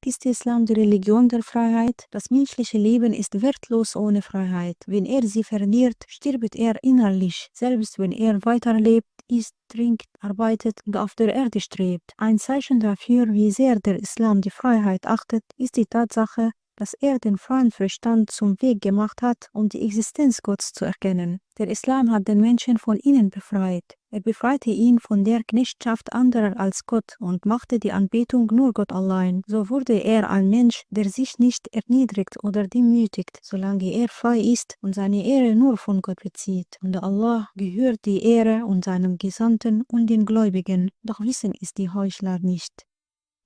Ist Islam die Religion der Freiheit? Das menschliche Leben ist wertlos ohne Freiheit. Wenn er sie verliert, stirbt er innerlich, selbst wenn er weiterlebt, isst, trinkt, arbeitet und auf der Erde strebt. Ein Zeichen dafür, wie sehr der Islam die Freiheit achtet, ist die Tatsache, dass er den freien Verstand zum Weg gemacht hat, um die Existenz Gottes zu erkennen. Der Islam hat den Menschen von innen befreit. Er befreite ihn von der Knechtschaft anderer als Gott und machte die Anbetung nur Gott allein. So wurde er ein Mensch, der sich nicht erniedrigt oder demütigt, solange er frei ist und seine Ehre nur von Gott bezieht. Und Allah gehört die Ehre und seinem Gesandten und den Gläubigen, doch wissen es die Heuchler nicht.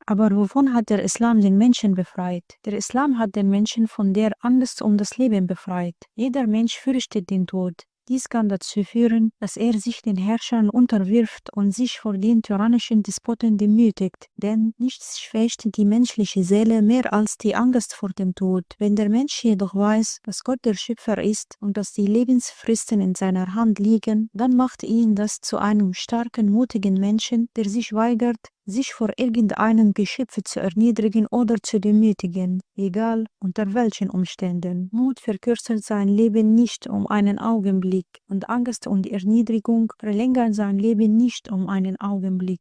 Aber wovon hat der Islam den Menschen befreit? Der Islam hat den Menschen von der Angst um das Leben befreit. Jeder Mensch fürchtet den Tod. Dies kann dazu führen, dass er sich den Herrschern unterwirft und sich vor den tyrannischen Despoten demütigt, denn nichts schwächt die menschliche Seele mehr als die Angst vor dem Tod. Wenn der Mensch jedoch weiß, dass Gott der Schöpfer ist und dass die Lebensfristen in seiner Hand liegen, dann macht ihn das zu einem starken, mutigen Menschen, der sich weigert, sich vor irgendeinem Geschöpf zu erniedrigen oder zu demütigen, egal unter welchen Umständen. Mut verkürzt sein Leben nicht um einen Augenblick und Angst und Erniedrigung verlängern sein Leben nicht um einen Augenblick.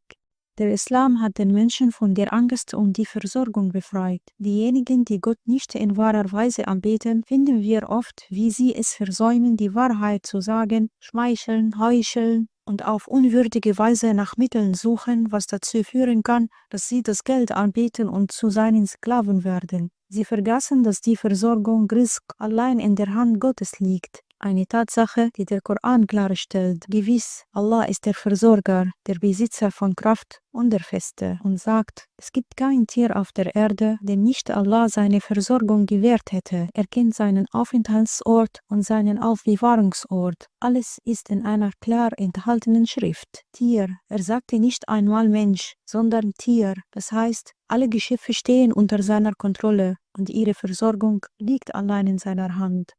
Der Islam hat den Menschen von der Angst und die Versorgung befreit. Diejenigen, die Gott nicht in wahrer Weise anbeten, finden wir oft, wie sie es versäumen, die Wahrheit zu sagen, schmeicheln, heucheln und auf unwürdige Weise nach Mitteln suchen, was dazu führen kann, dass sie das Geld anbeten und zu seinen Sklaven werden. Sie vergaßen, dass die Versorgung Rizq allein in der Hand Gottes liegt. Eine Tatsache, die der Koran klarstellt. Gewiss, Allah ist der Versorger, der Besitzer von Kraft und der Feste und sagt, es gibt kein Tier auf der Erde, dem nicht Allah seine Versorgung gewährt hätte. Er kennt seinen Aufenthaltsort und seinen Aufbewahrungsort. Alles ist in einer klar enthaltenen Schrift. Tier, er sagte nicht einmal Mensch, sondern Tier. Das heißt, alle Geschöpfe stehen unter seiner Kontrolle und ihre Versorgung liegt allein in seiner Hand.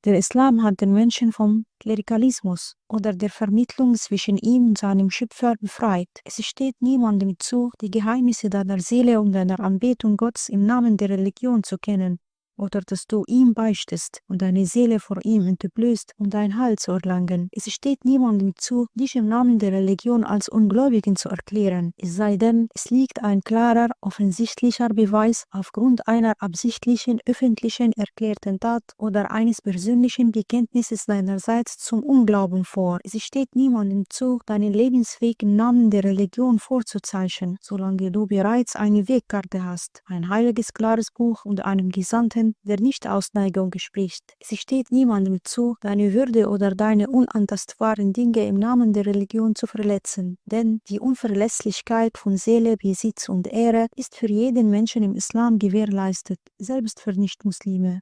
Der Islam hat den Menschen vom Klerikalismus oder der Vermittlung zwischen ihm und seinem Schöpfer befreit. Es steht niemandem zu, die Geheimnisse deiner Seele und deiner Anbetung Gottes im Namen der Religion zu kennen, oder dass du ihm beichtest und deine Seele vor ihm entblößt, um dein Heil zu erlangen. Es steht niemandem zu, dich im Namen der Religion als Ungläubigen zu erklären, es sei denn, es liegt ein klarer, offensichtlicher Beweis aufgrund einer absichtlichen, öffentlichen erklärten Tat oder eines persönlichen Bekenntnisses deinerseits zum Unglauben vor. Es steht niemandem zu, deinen Lebensweg im Namen der Religion vorzuzeichnen, solange du bereits eine Wegkarte hast, ein heiliges, klares Buch und einen Gesandten, der nicht aus Neigung spricht. Es steht niemandem zu, deine Würde oder deine unantastbaren Dinge im Namen der Religion zu verletzen, denn die Unverletzlichkeit von Seele, Besitz und Ehre ist für jeden Menschen im Islam gewährleistet, selbst für Nicht-Muslime.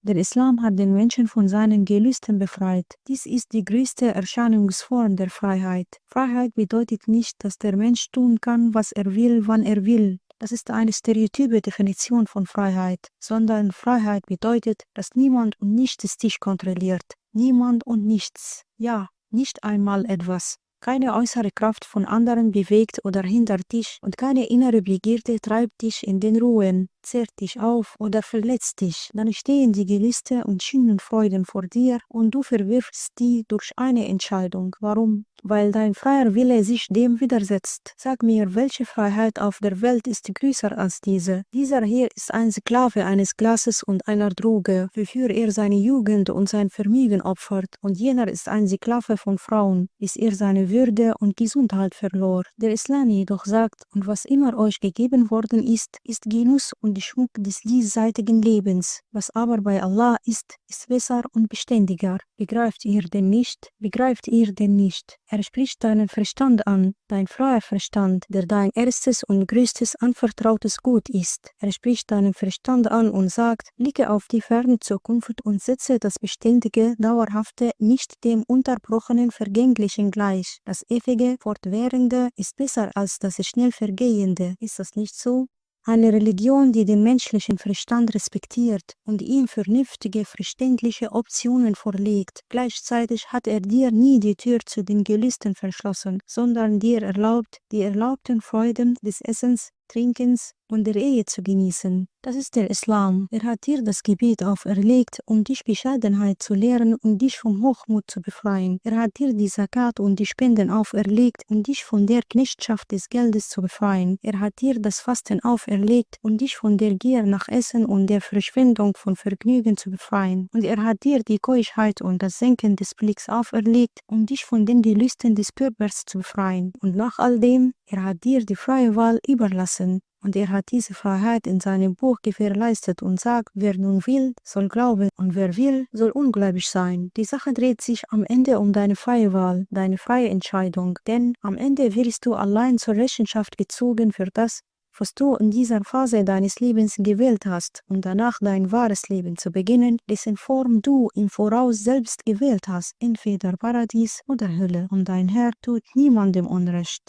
Der Islam hat den Menschen von seinen Gelüsten befreit. Dies ist die größte Erscheinungsform der Freiheit. Freiheit bedeutet nicht, dass der Mensch tun kann, was er will, wann er will. Das ist eine stereotype Definition von Freiheit, sondern Freiheit bedeutet, dass niemand und nichts dich kontrolliert. Niemand und nichts. Ja, nicht einmal etwas. Keine äußere Kraft von anderen bewegt oder hindert dich und keine innere Begierde treibt dich in den Ruhen, zehrt dich auf oder verletzt dich. Dann stehen die Gelüste und schönen Freuden vor dir und du verwirfst die durch eine Entscheidung. Warum? Weil dein freier Wille sich dem widersetzt. Sag mir, welche Freiheit auf der Welt ist größer als diese? Dieser hier ist ein Sklave eines Glases und einer Droge, wofür er seine Jugend und sein Vermögen opfert, und jener ist ein Sklave von Frauen, bis er seine Würde und Gesundheit verlor. Der Islam jedoch sagt, und was immer euch gegeben worden ist, ist Genuss und die Schmuck des diesseitigen Lebens. Was aber bei Allah ist, ist besser und beständiger. Begreift ihr denn nicht? Begreift ihr denn nicht? Er spricht deinen Verstand an, dein freier Verstand, der dein erstes und größtes anvertrautes Gut ist. Er spricht deinen Verstand an und sagt, blicke auf die ferne Zukunft und setze das Beständige, Dauerhafte nicht dem Unterbrochenen Vergänglichen gleich. Das Ewige, Fortwährende ist besser als das schnell Vergehende. Ist das nicht so? Eine Religion, die den menschlichen Verstand respektiert und ihm vernünftige, verständliche Optionen vorlegt. Gleichzeitig hat er dir nie die Tür zu den Gelüsten verschlossen, sondern dir erlaubt, die erlaubten Freuden des Essens, Trinkens, und der Ehe zu genießen. Das ist der Islam. Er hat dir das Gebet auferlegt, um dich Bescheidenheit zu lehren und dich vom Hochmut zu befreien. Er hat dir die Zakat und die Spenden auferlegt, um dich von der Knechtschaft des Geldes zu befreien. Er hat dir das Fasten auferlegt, um dich von der Gier nach Essen und der Verschwendung von Vergnügen zu befreien. Und er hat dir die Keuschheit und das Senken des Blicks auferlegt, um dich von den Gelüsten des Körpers zu befreien. Und nach all dem, er hat dir die freie Wahl überlassen. Und er hat diese Freiheit in seinem Buch gewährleistet und sagt, wer nun will, soll glauben und wer will, soll ungläubig sein. Die Sache dreht sich am Ende um deine freie Wahl, deine freie Entscheidung, denn am Ende wirst du allein zur Rechenschaft gezogen für das, was du in dieser Phase deines Lebens gewählt hast, und danach dein wahres Leben zu beginnen, dessen Form du im Voraus selbst gewählt hast, entweder Paradies oder Hölle, und dein Herr tut niemandem Unrecht.